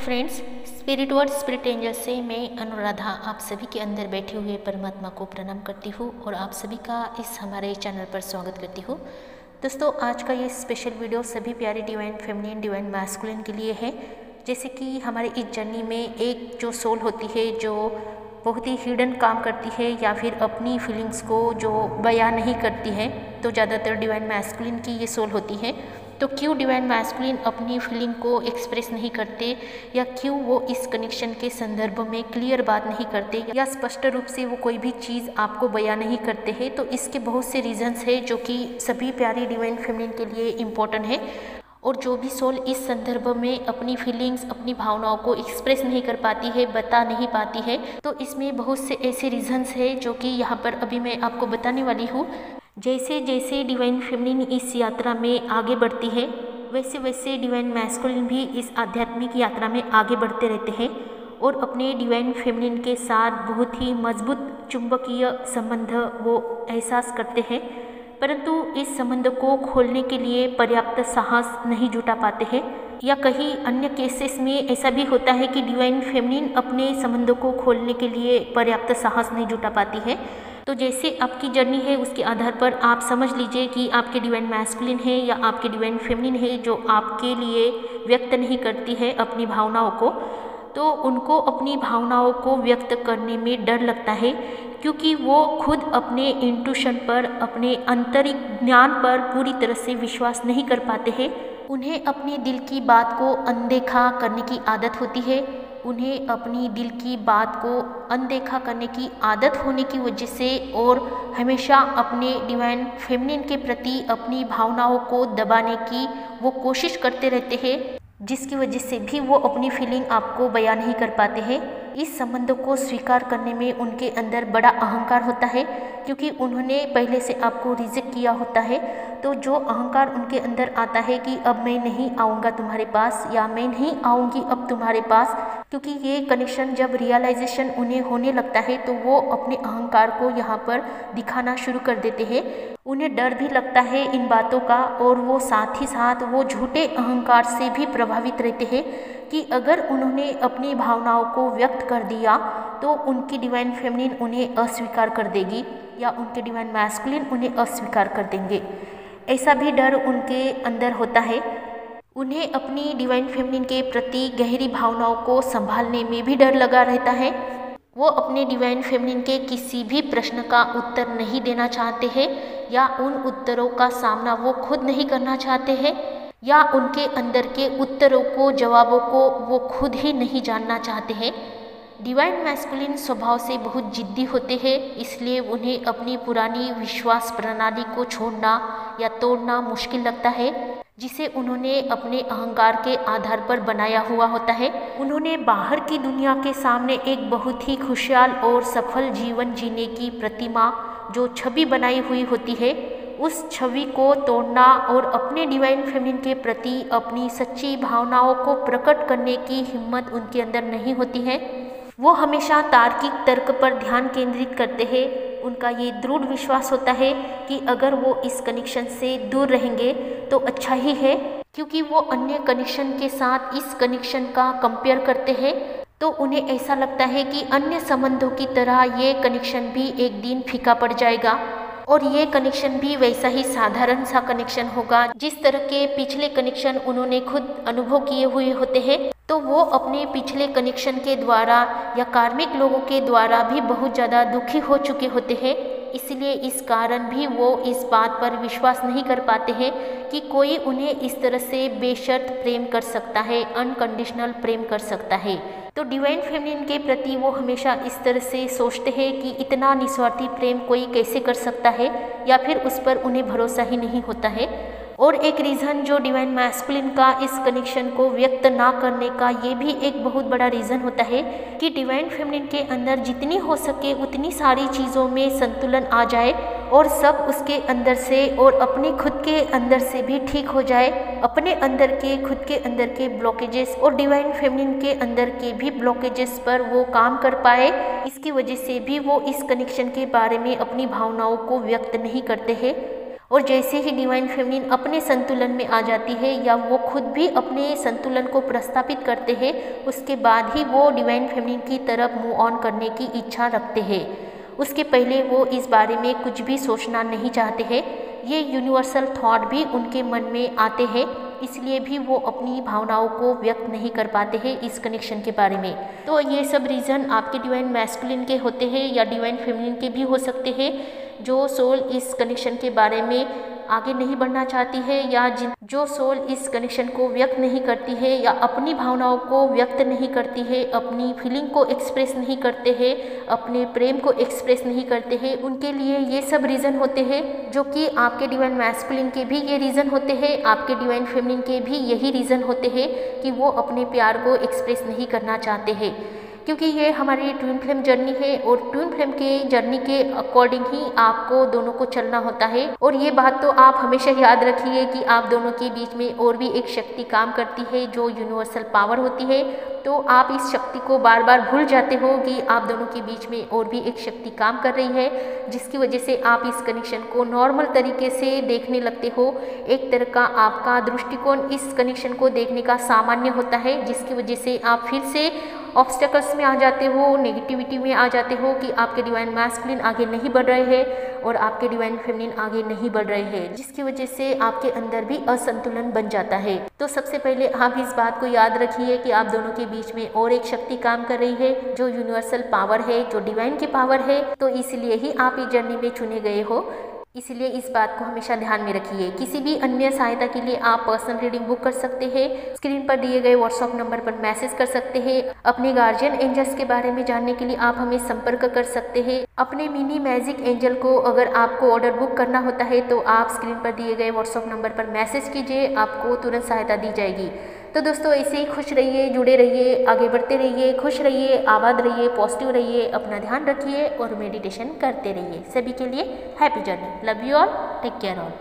Friends, spirit word spirit angel से मैं अनुराधा आप सभी के अंदर बैठे हुए परमात्मा को प्रणाम करती हूँ और आप सभी का इस हमारे चैनल पर स्वागत करती हूँ। दोस्तों, आज का ये स्पेशल वीडियो सभी प्यारे डिवाइन फेमिनिन डिवाइन मैस्कुलिन के लिए है। जैसे कि हमारे इस जर्नी में एक जो सोल होती है जो बहुत ही हिडन काम करती है या फिर अपनी फीलिंग्स को जो बयान नहीं करती है, तो ज़्यादातर डिवाइन मैस्कुलिन की ये सोल होती है। तो क्यों डिवाइन मैस्कुलिन अपनी फीलिंग को एक्सप्रेस नहीं करते या क्यों वो इस कनेक्शन के संदर्भ में क्लियर बात नहीं करते या स्पष्ट रूप से वो कोई भी चीज़ आपको बयान नहीं करते हैं, तो इसके बहुत से रीजंस है जो कि सभी प्यारी डिवाइन फेमिनिन के लिए इम्पोर्टेंट है। और जो भी सोल इस संदर्भ में अपनी फीलिंग्स अपनी भावनाओं को एक्सप्रेस नहीं कर पाती है, बता नहीं पाती है, तो इसमें बहुत से ऐसे रीजंस है जो कि यहाँ पर अभी मैं आपको बताने वाली हूँ। जैसे जैसे डिवाइन फेमिनिन इस यात्रा में आगे बढ़ती है, वैसे वैसे डिवाइन मैस्कुलिन भी इस आध्यात्मिक यात्रा में आगे बढ़ते रहते हैं और अपने डिवाइन फेमिनिन के साथ बहुत ही मजबूत चुंबकीय संबंध वो एहसास करते हैं, परंतु इस संबंध को खोलने के लिए पर्याप्त साहस नहीं जुटा पाते हैं। या कहीं अन्य केसेस में ऐसा भी होता है कि डिवाइन फेमिनिन अपने संबंधों को खोलने के लिए पर्याप्त साहस नहीं जुटा पाती है। तो जैसे आपकी जर्नी है उसके आधार पर आप समझ लीजिए कि आपके डिवाइन मैस्कुलिन है या आपके डिवाइन फेमिनिन है जो आपके लिए व्यक्त नहीं करती है अपनी भावनाओं को, तो उनको अपनी भावनाओं को व्यक्त करने में डर लगता है क्योंकि वो खुद अपने इंट्यूशन पर, अपने आंतरिक ज्ञान पर पूरी तरह से विश्वास नहीं कर पाते हैं। उन्हें अपने दिल की बात को अनदेखा करने की आदत होती है। उन्हें अपनी दिल की बात को अनदेखा करने की आदत होने की वजह से और हमेशा अपने डिवाइन फेमिनिन के प्रति अपनी भावनाओं को दबाने की वो कोशिश करते रहते हैं, जिसकी वजह से भी वो अपनी फीलिंग आपको बयान नहीं कर पाते हैं। इस संबंध को स्वीकार करने में उनके अंदर बड़ा अहंकार होता है क्योंकि उन्होंने पहले से आपको रिजेक्ट किया होता है। तो जो अहंकार उनके अंदर आता है कि अब मैं नहीं आऊँगा तुम्हारे पास या मैं नहीं आऊँगी अब तुम्हारे पास, क्योंकि ये कनेक्शन जब रियलाइजेशन उन्हें होने लगता है तो वो अपने अहंकार को यहाँ पर दिखाना शुरू कर देते हैं। उन्हें डर भी लगता है इन बातों का और वो साथ ही साथ वो झूठे अहंकार से भी प्रभावित रहते हैं कि अगर उन्होंने अपनी भावनाओं को व्यक्त कर दिया तो उनकी डिवाइन फेमिनिन उन्हें अस्वीकार कर देगी या उनके डिवाइन मैस्कुलिन उन्हें अस्वीकार कर देंगे। ऐसा भी डर उनके अंदर होता है। उन्हें अपनी डिवाइन फेमिनिन के प्रति गहरी भावनाओं को संभालने में भी डर लगा रहता है। वो अपने डिवाइन फेमिनिन के किसी भी प्रश्न का उत्तर नहीं देना चाहते हैं या उन उत्तरों का सामना वो खुद नहीं करना चाहते हैं या उनके अंदर के उत्तरों को, जवाबों को वो खुद ही नहीं जानना चाहते हैं। डिवाइन मैस्कुलिन स्वभाव से बहुत जिद्दी होते हैं, इसलिए उन्हें अपनी पुरानी विश्वास प्रणाली को छोड़ना या तोड़ना मुश्किल लगता है जिसे उन्होंने अपने अहंकार के आधार पर बनाया हुआ होता है। उन्होंने बाहर की दुनिया के सामने एक बहुत ही खुशहाल और सफल जीवन जीने की प्रतिमा, जो छवि बनाई हुई होती है, उस छवि को तोड़ना और अपने डिवाइन फेमिनिन के प्रति अपनी सच्ची भावनाओं को प्रकट करने की हिम्मत उनके अंदर नहीं होती है। वो हमेशा तार्किक तर्क पर ध्यान केंद्रित करते हैं। उनका ये दृढ़ विश्वास होता है कि अगर वो इस कनेक्शन से दूर रहेंगे तो अच्छा ही है, क्योंकि वो अन्य कनेक्शन के साथ इस कनेक्शन का कंपेयर करते हैं तो उन्हें ऐसा लगता है कि अन्य संबंधों की तरह ये कनेक्शन भी एक दिन फीका पड़ जाएगा और ये कनेक्शन भी वैसा ही साधारण सा कनेक्शन होगा जिस तरह के पिछले कनेक्शन उन्होंने खुद अनुभव किए हुए होते हैं। तो वो अपने पिछले कनेक्शन के द्वारा या कार्मिक लोगों के द्वारा भी बहुत ज़्यादा दुखी हो चुके होते हैं, इसलिए इस कारण भी वो इस बात पर विश्वास नहीं कर पाते हैं कि कोई उन्हें इस तरह से बेशर्त प्रेम कर सकता है, अनकंडीशनल प्रेम कर सकता है। तो डिवाइन फेमिनिन के प्रति वो हमेशा इस तरह से सोचते हैं कि इतना निस्वार्थी प्रेम कोई कैसे कर सकता है या फिर उस पर उन्हें भरोसा ही नहीं होता है। और एक रीज़न जो डिवाइन मैस्कुलिन का इस कनेक्शन को व्यक्त ना करने का ये भी एक बहुत बड़ा रीज़न होता है कि डिवाइन फेमिनिन के अंदर जितनी हो सके उतनी सारी चीज़ों में संतुलन आ जाए और सब उसके अंदर से और अपने खुद के अंदर से भी ठीक हो जाए। अपने अंदर के खुद के अंदर के ब्लॉकेजेस और डिवाइन फेमिनिन के अंदर के भी ब्लॉकेजेस पर वो काम कर पाए। इसकी वजह से भी वो इस कनेक्शन के बारे में अपनी भावनाओं को व्यक्त नहीं करते हैं और जैसे ही डिवाइन फेमिनिन अपने संतुलन में आ जाती है या वो खुद भी अपने संतुलन को प्रस्थापित करते हैं, उसके बाद ही वो डिवाइन फेमिनिन की तरफ मूव ऑन करने की इच्छा रखते हैं। उसके पहले वो इस बारे में कुछ भी सोचना नहीं चाहते हैं। ये यूनिवर्सल थॉट भी उनके मन में आते हैं, इसलिए भी वो अपनी भावनाओं को व्यक्त नहीं कर पाते हैं इस कनेक्शन के बारे में। तो ये सब रीज़न आपके डिवाइन मैस्कुलिन के होते हैं या डिवाइन फेमिनिन के भी हो सकते हैं, जो सोल इस कनेक्शन के बारे में आगे नहीं बढ़ना चाहती है या जो सोल इस कनेक्शन को व्यक्त नहीं करती है या अपनी भावनाओं को व्यक्त नहीं करती है, अपनी फीलिंग को एक्सप्रेस नहीं करते हैं, अपने प्रेम को एक्सप्रेस नहीं करते हैं, उनके लिए ये सब रीज़न होते हैं, जो कि आपके डिवाइन मैस्कुलिन के भी ये रीज़न होते हैं, आपके डिवाइन फेमिनिन के भी यही रीज़न होते हैं कि वो अपने प्यार को एक्सप्रेस नहीं करना चाहते हैं। क्योंकि ये हमारी ट्विन फ्लेम जर्नी है और ट्विन फ्लेम के जर्नी के अकॉर्डिंग ही आपको दोनों को चलना होता है। और ये बात तो आप हमेशा याद रखिए कि आप दोनों के बीच में और भी एक शक्ति काम करती है जो यूनिवर्सल पावर होती है। तो आप इस शक्ति को बार बार भूल जाते हो कि आप दोनों के बीच में और भी एक शक्ति काम कर रही है, जिसकी वजह से आप इस कनेक्शन को नॉर्मल तरीके से देखने लगते हो। एक तरह का आपका दृष्टिकोण इस कनेक्शन को देखने का सामान्य होता है, जिसकी वजह से आप फिर से ऑब्स्टेकल्स में आ जाते हो, नेगेटिविटी में आ जाते हो कि आपके डिवाइन मैस्कुलिन आगे नहीं बढ़ रहे हैं और आपके डिवाइन फेमिनिन आगे नहीं बढ़ रहे हैं, जिसकी वजह से आपके अंदर भी असंतुलन बन जाता है। तो सबसे पहले आप इस बात को याद रखिए कि आप दोनों के बीच में और एक शक्ति काम कर रही है, जो यूनिवर्सल पावर है, जो डिवाइन की पावर है। तो इसलिए ही आप इस जर्नी में चुने गए हो, इसलिए इस बात को हमेशा ध्यान में रखिए। किसी भी अन्य सहायता के लिए आप पर्सनल रीडिंग बुक कर सकते हैं, स्क्रीन पर दिए गए व्हाट्सएप नंबर पर मैसेज कर सकते हैं। अपने गार्जियन एंजल्स के बारे में जानने के लिए आप हमें संपर्क कर सकते हैं। अपने मिनी मैजिक एंजल को अगर आपको ऑर्डर बुक करना होता है तो आप स्क्रीन पर दिए गए व्हाट्सएप नंबर पर मैसेज कीजिए, आपको तुरंत सहायता दी जाएगी। तो दोस्तों ऐसे ही खुश रहिए, जुड़े रहिए, आगे बढ़ते रहिए, खुश रहिए, आबाद रहिए, पॉजिटिव रहिए, अपना ध्यान रखिए और मेडिटेशन करते रहिए। सभी के लिए happy journey. Love you all, take care all.